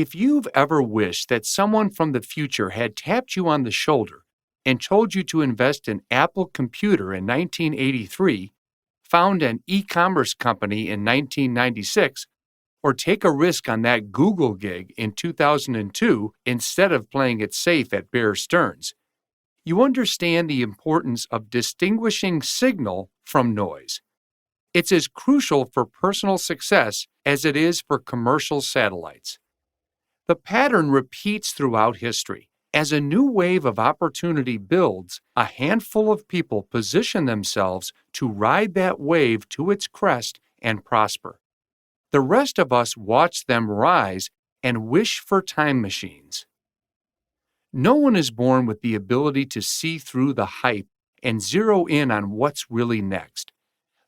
If you've ever wished that someone from the future had tapped you on the shoulder and told you to invest in Apple Computer in 1983, found an e-commerce company in 1996, or take a risk on that Google gig in 2002 instead of playing it safe at Bear Stearns, you understand the importance of distinguishing signal from noise. It's as crucial for personal success as it is for commercial satellites. The pattern repeats throughout history. As a new wave of opportunity builds, a handful of people position themselves to ride that wave to its crest and prosper. The rest of us watch them rise and wish for time machines. No one is born with the ability to see through the hype and zero in on what's really next.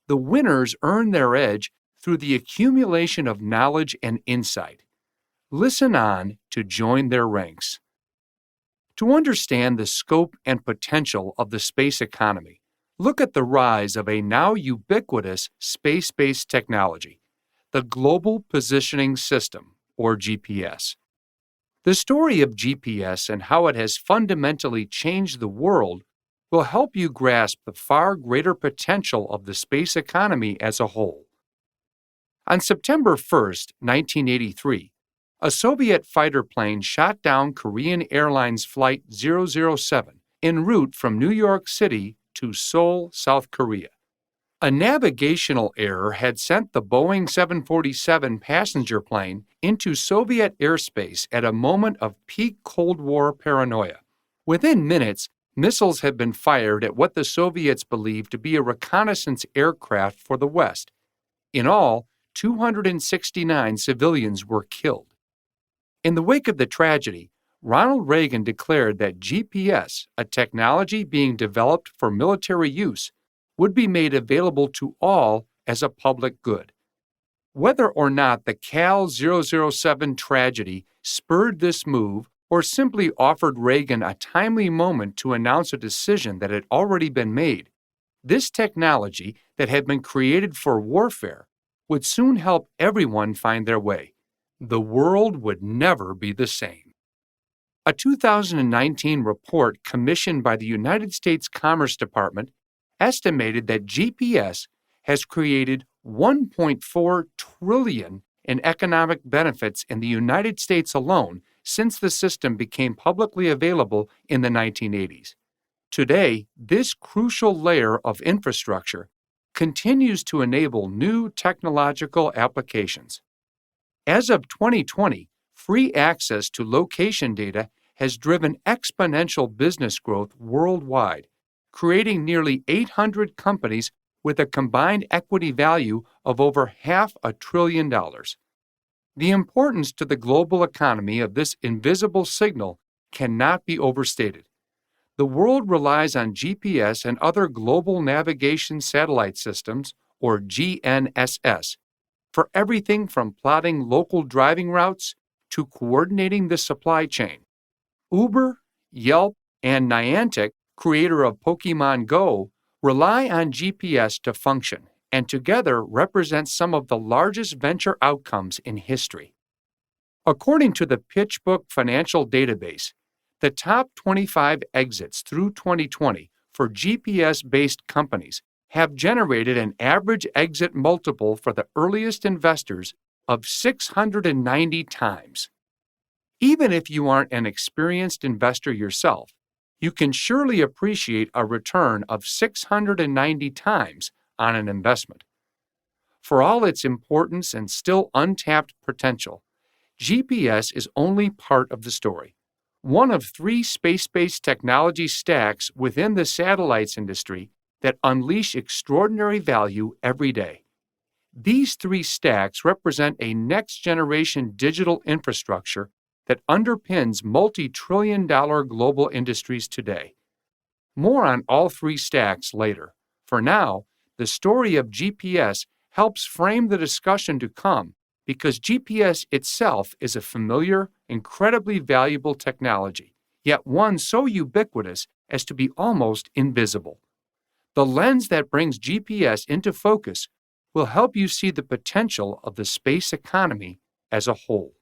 The winners earn their edge through the accumulation of knowledge and insight. Listen on to join their ranks. To understand the scope and potential of the space economy, look at the rise of a now ubiquitous space-based technology, the Global Positioning System, or GPS. The story of GPS and how it has fundamentally changed the world will help you grasp the far greater potential of the space economy as a whole. On September 1, 1983, a Soviet fighter plane shot down Korean Airlines Flight 007 en route from New York City to Seoul, South Korea. A navigational error had sent the Boeing 747 passenger plane into Soviet airspace at a moment of peak Cold War paranoia. Within minutes, missiles had been fired at what the Soviets believed to be a reconnaissance aircraft for the West. In all, 269 civilians were killed. In the wake of the tragedy, Ronald Reagan declared that GPS, a technology being developed for military use, would be made available to all as a public good. Whether or not the Cal 007 tragedy spurred this move or simply offered Reagan a timely moment to announce a decision that had already been made, this technology that had been created for warfare would soon help everyone find their way. The world would never be the same. A 2019 report commissioned by the United States Commerce Department estimated that GPS has created $1.4 trillion in economic benefits in the United States alone since the system became publicly available in the 1980s. Today, this crucial layer of infrastructure continues to enable new technological applications. As of 2020, free access to location data has driven exponential business growth worldwide, creating nearly 800 companies with a combined equity value of over $500 billion. The importance to the global economy of this invisible signal cannot be overstated. The world relies on GPS and other global navigation satellite systems, or GNSS, for everything from plotting local driving routes to coordinating the supply chain. Uber, Yelp, and Niantic, creator of Pokemon Go, rely on GPS to function and together represent some of the largest venture outcomes in history. According to the PitchBook Financial Database, the top 25 exits through 2020 for GPS-based companies have generated an average exit multiple for the earliest investors of 690 times. Even if you aren't an experienced investor yourself, you can surely appreciate a return of 690 times on an investment. For all its importance and still untapped potential, GPS is only part of the story. One of 3 space-based technology stacks within the satellites industry that unleash extraordinary value every day. These 3 stacks represent a next-generation digital infrastructure that underpins multi-trillion-dollar global industries today. More on all 3 stacks later. For now, the story of GPS helps frame the discussion to come because GPS itself is a familiar, incredibly valuable technology, yet one so ubiquitous as to be almost invisible. The lens that brings GPS into focus will help you see the potential of the space economy as a whole.